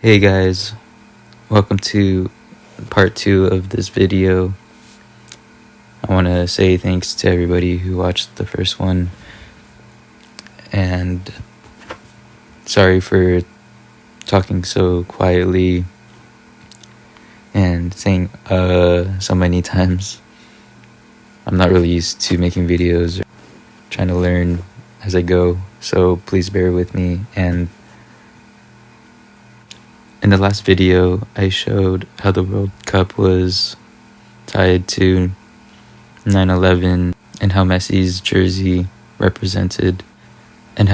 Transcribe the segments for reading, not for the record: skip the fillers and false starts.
Hey guys, welcome to part 2 of this video. I want to say thanks to everybody who watched the first one, and sorry for talking so quietly and saying so many times. I'm not really used to making videos, trying to learn as I go, so please bear with me. And in the last video, I showed how the World Cup was tied to 9/11 and how Messi's jersey represented the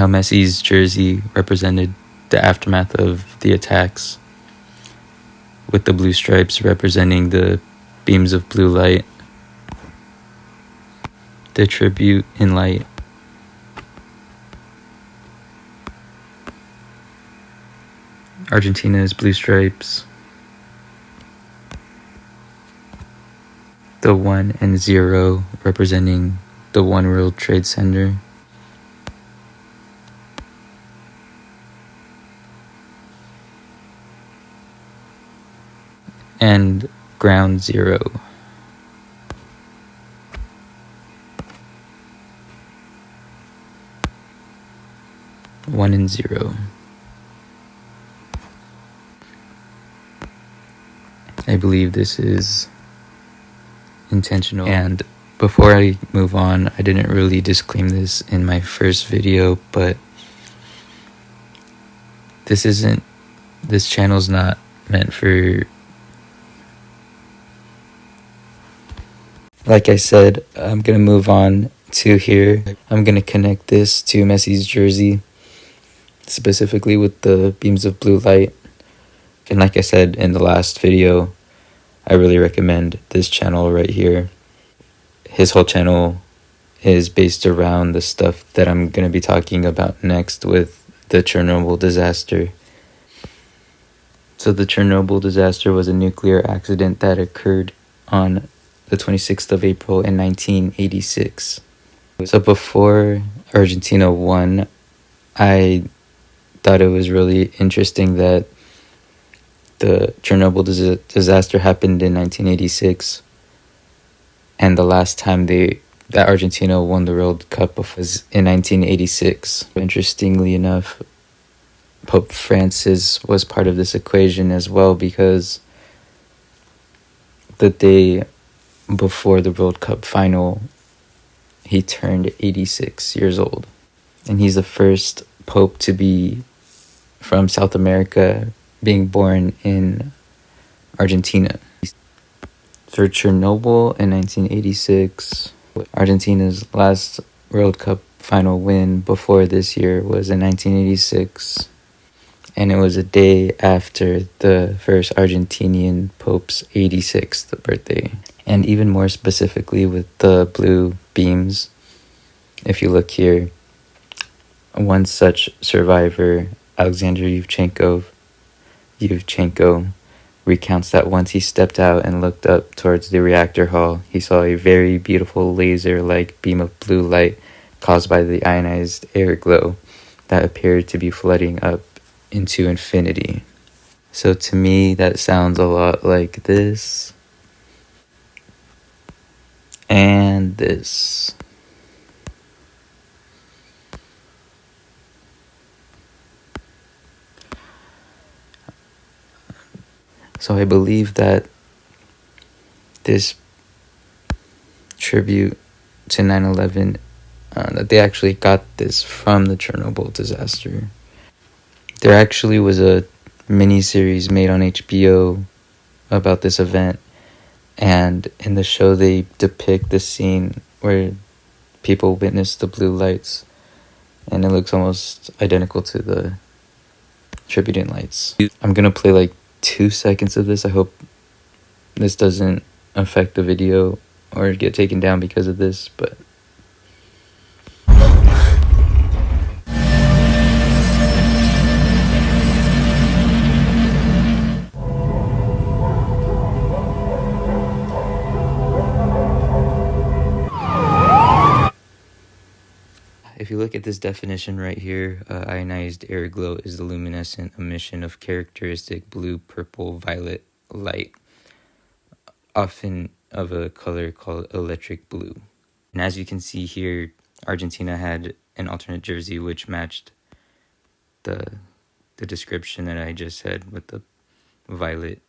aftermath of the attacks, with the blue stripes representing the beams of blue light, the tribute in light. Argentina's blue stripes, the 1 and 0 representing the One World Trade Center, and ground zero. One and 0. I believe this is intentional. And before I move on, I didn't really disclaim this in my first video, but this channel's not meant for, like I said, I'm gonna move on to here. I'm gonna connect this to Messi's jersey, specifically with the beams of blue light. And like I said in the last video, I really recommend this channel right here. His whole channel is based around the stuff that I'm going to be talking about next with the Chernobyl disaster. So the Chernobyl disaster was a nuclear accident that occurred on the 26th of April in 1986. So before Argentina won, I thought it was really interesting that the Chernobyl disaster happened in 1986, and the last time that Argentina won the World Cup was in 1986. Interestingly enough, Pope Francis was part of this equation as well, because the day before the World Cup final, he turned 86 years old. And he's the first Pope to be from South America, being born in Argentina. For Chernobyl in 1986, Argentina's last World Cup final win before this year was in 1986, and it was a day after the first Argentinian Pope's 86th birthday. And even more specifically with the blue beams, if you look here, one such survivor, Alexander Yevchenko, recounts that once he stepped out and looked up towards the reactor hall, he saw a very beautiful laser-like beam of blue light caused by the ionized air glow that appeared to be flooding up into infinity. So to me, that sounds a lot like this and this. So I believe that this tribute to 9/11, that they actually got this from the Chernobyl disaster. There actually was a mini-series made on HBO about this event, and in the show they depict the scene where people witness the blue lights, and it looks almost identical to the tributing lights. I'm gonna play like 2 seconds of this. I hope this doesn't affect the video or get taken down because of this, but If you look at this definition right here, ionized air glow is the luminescent emission of characteristic blue, purple, violet light, often of a color called electric blue. And as you can see here, Argentina had an alternate jersey which matched the description that I just said with the violet.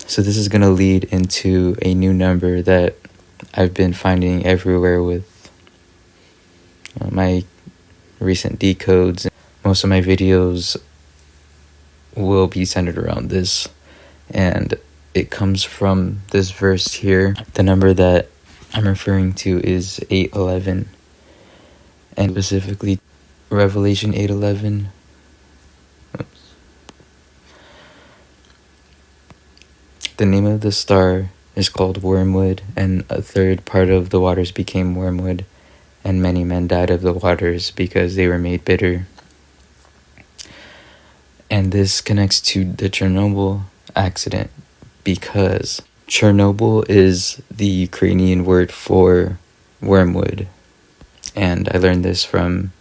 So this is going to lead into a new number that I've been finding everywhere with my recent decodes. Most of my videos will be centered around this, and it comes from this verse here. The number that I'm referring to is 8:11, and specifically Revelation 8:11. The name of the star is called Wormwood, and a third part of the waters became wormwood, and many men died of the waters because they were made bitter. And this connects to the Chernobyl accident, because Chernobyl is the Ukrainian word for wormwood. And I learned this from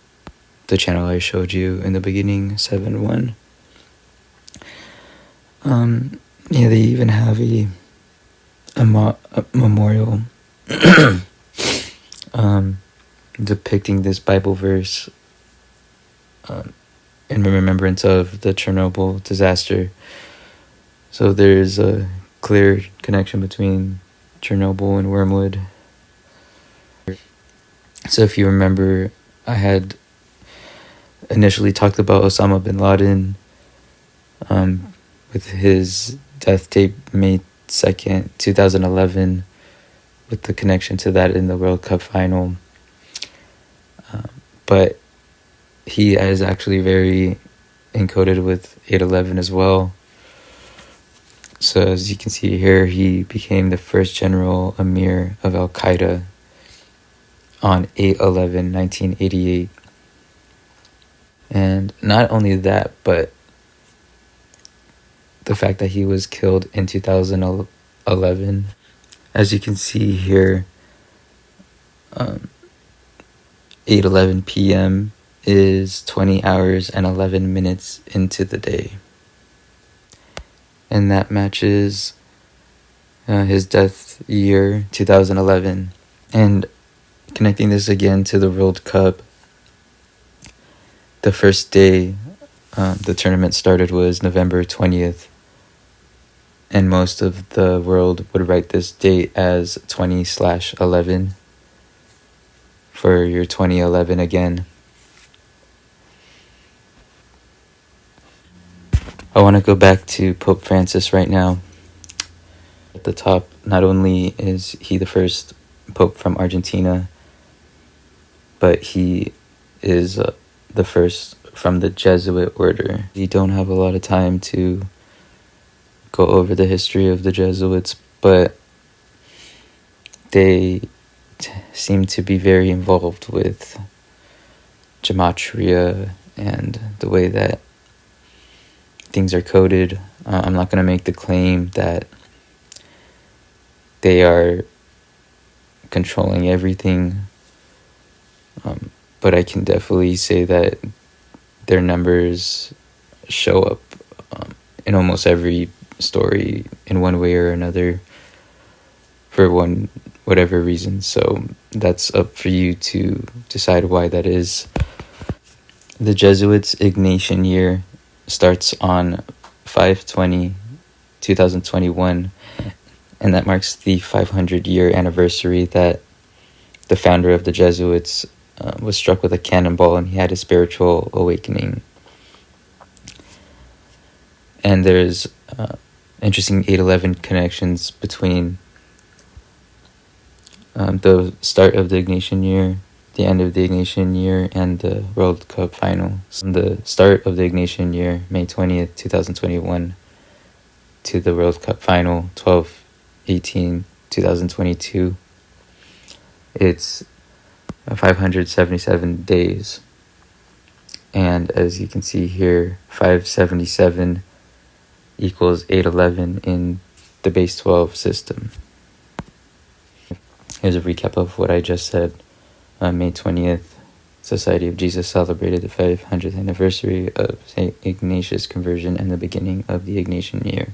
the channel I showed you in the beginning, 7-1. Yeah, they even have a memorial depicting this Bible verse in remembrance of the Chernobyl disaster. So there's a clear connection between Chernobyl and Wormwood. So if you remember, I had initially talked about Osama bin Laden with his death tape May 2nd, 2011, with the connection to that in the World Cup final. But he is actually very encoded with 8/11 as well. So as you can see here, he became the first general emir of Al-Qaeda on 8/11/1988. And not only that, but the fact that he was killed in 2011. As you can see here, 8:11 p.m. is 20 hours and 11 minutes into the day. And that matches his death year, 2011. And connecting this again to the World Cup, the first day the tournament started was November 20th. And most of the world would write this date as 20/11 for your 2011 again. I want to go back to Pope Francis right now. At the top, not only is he the first Pope from Argentina, but he is the first from the Jesuit order. We don't have a lot of time to go over the history of the Jesuits, but they seem to be very involved with gematria and the way that things are coded. I'm not going to make the claim that they are controlling everything, but I can definitely say that their numbers show up in almost every story in one way or another for whatever reason. So that's up for you to decide why that is. The Jesuits' Ignatian year starts on 5/20/2021, and that marks the 500-year anniversary that the founder of the Jesuits was struck with a cannonball and he had a spiritual awakening. And there's interesting 8/11 connections between the start of the Ignatian year, the end of the Ignatian year, and the World Cup final. From the start of the Ignatian year, May 20th, 2021, to the World Cup final, 12/18/2022, it's 577 days. And as you can see here, 577 equals 8/11 in the base 12 system. Here's a recap of what I just said. May 20th, Society of Jesus celebrated the 500th anniversary of St. Ignatius' conversion and the beginning of the Ignatian year.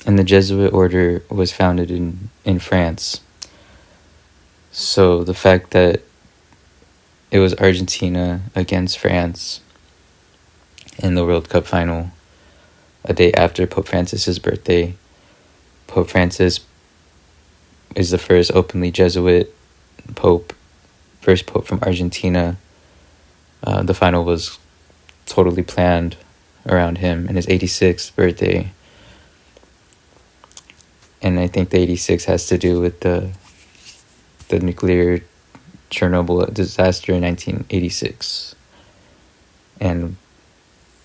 And the Jesuit order was founded in France. So the fact that it was Argentina against France in the World Cup final, a day after Pope Francis's birthday. Pope Francis is the first openly Jesuit pope, first pope from Argentina. The final was totally planned around him and his 86th birthday. And I think the 86 has to do with the nuclear Chernobyl disaster in 1986. And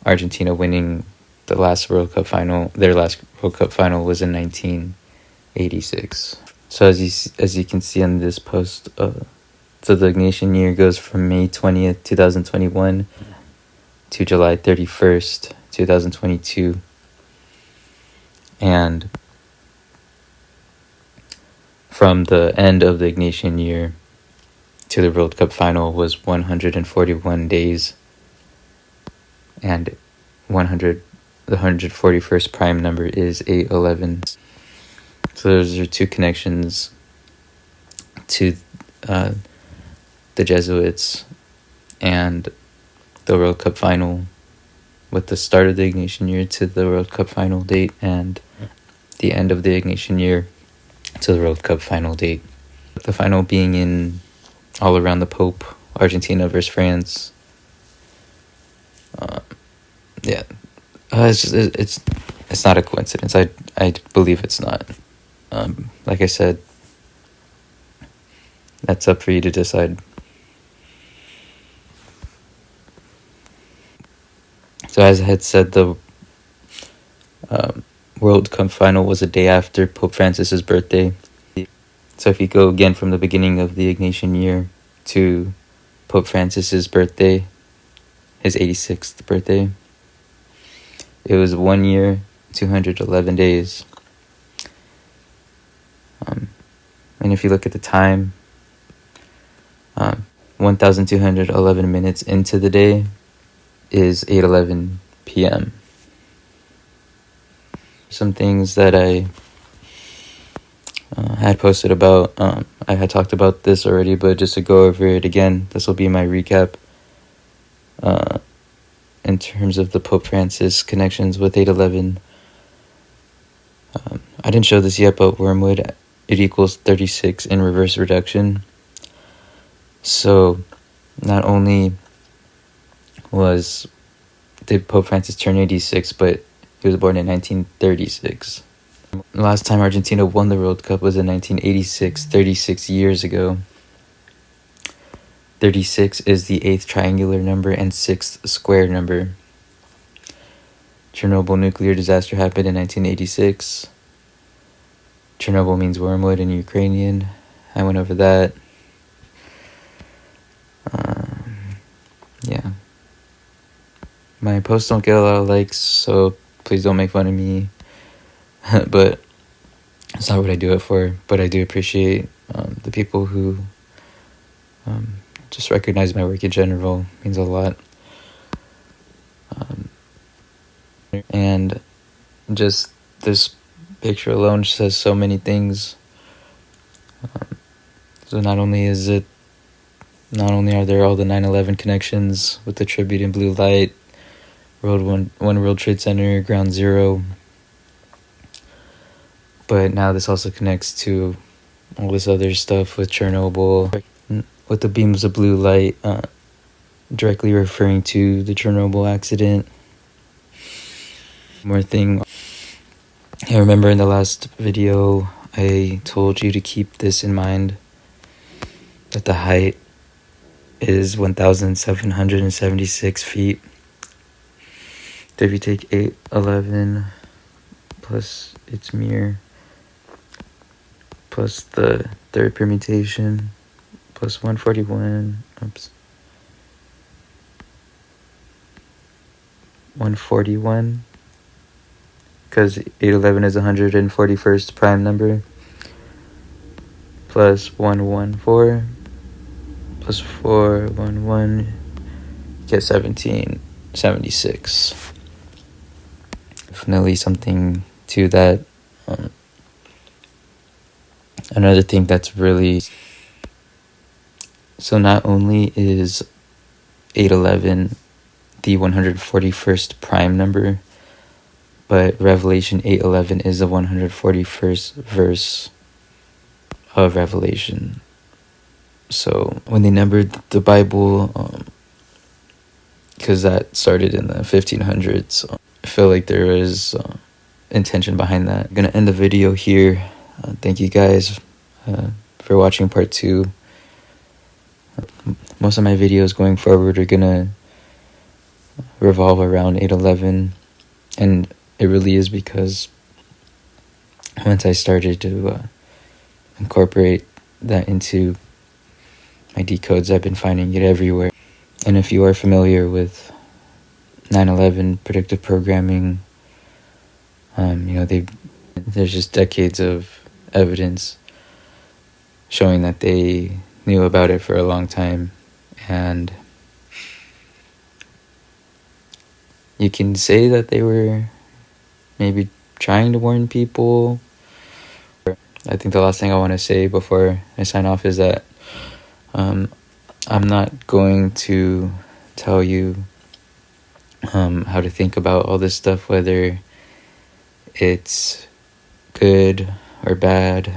Argentina winning the last World Cup final, their last World Cup final was in 1986. So as you can see on this post, so the Ignatian year goes from May 20th, 2021 to July 31st, 2022. And from the end of the Ignatian year to the World Cup final was 141 days. And the 141st prime number is 811. So those are two connections to the Jesuits and the World Cup final, with the start of the Ignatian year to the World Cup final date and the end of the Ignatian year to the World Cup final date. The final being in all around the Pope, Argentina versus France. It's not a coincidence. I believe it's not. Like I said, that's up for you to decide. So as I had said, the World Cup final was a day after Pope Francis's birthday. So if you go again from the beginning of the Ignatian year to Pope Francis's birthday, his 86th birthday, it was 1 year, 211 days. And if you look at the time, 1,211 minutes into the day is 8:11 p.m. Some things that I had posted about, I had talked about this already, but just to go over it again, this will be my recap in terms of the Pope Francis connections with 811. I didn't show this yet, but Wormwood, it equals 36 in reverse reduction. So not only did Pope Francis turn 86, but he was born in 1936. The last time Argentina won the World Cup was in 1986, 36 years ago. 36 is the 8th triangular number and 6th square number. Chernobyl nuclear disaster happened in 1986. Chernobyl means wormwood in Ukrainian. I went over that. Yeah. My posts don't get a lot of likes, so please don't make fun of me. But it's not what I do it for. But I do appreciate the people who just recognize my work in general. It means a lot. And just this picture alone says so many things. So not only are there all the 9/11 connections with the tribute in blue light, One World Trade Center, Ground Zero, but now this also connects to all this other stuff with Chernobyl, with the beams of blue light, directly referring to the Chernobyl accident. More thing, I remember in the last video I told you to keep this in mind, that the height is 1,776 feet. So if you take 811 plus its mirror plus the third permutation plus 141, because 811 is 141st prime number, plus 114 plus 411, get 1776. Definitely something to that. Another thing that's really... So not only is 811 the 141st prime number, but Revelation 8:11 is the 141st verse of Revelation. So when they numbered the Bible, because that started in the 1500s, I feel like there is intention behind that. I'm going to end the video here. Thank you guys for watching part 2. Most of my videos going forward are going to revolve around 811, and it really is because once I started to incorporate that into my decodes, I've been finding it everywhere. And if you are familiar with 9/11 predictive programming, there's just decades of evidence showing that they knew about it for a long time. And you can say that they were maybe trying to warn people. I think the last thing I want to say before I sign off is that I'm not going to tell you how to think about all this stuff, whether it's good or bad.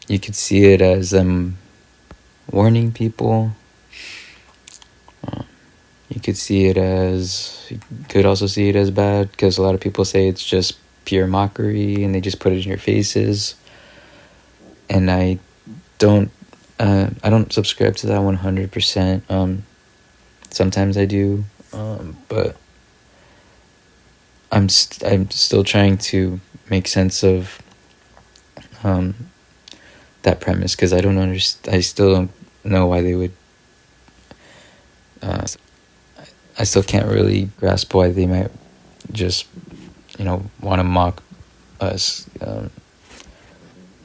You could see it as them warning people. You could also see it as bad, because a lot of people say it's just pure mockery and they just put it in your faces. And I don't subscribe to that 100%. Sometimes I do, but I'm still trying to make sense of that premise, because I don't understand. I still don't know why they would. I still can't really grasp why they might just, want to mock us. The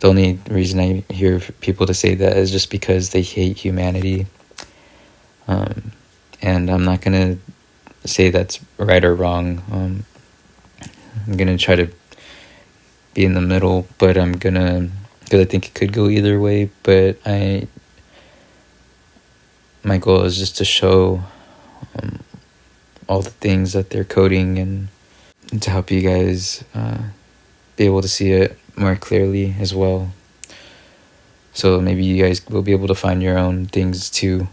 only reason I hear people to say that is just because they hate humanity. And I'm not going to say that's right or wrong. I'm going to try to be in the middle, but because I think it could go either way, but my goal is just to show all the things that they're coding, and to help you guys be able to see it more clearly as well. So maybe you guys will be able to find your own things too.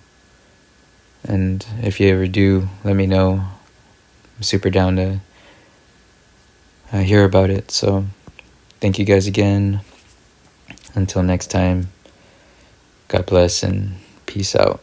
And if you ever do, let me know. I'm super down to hear about it. So thank you guys again. Until next time, God bless and peace out.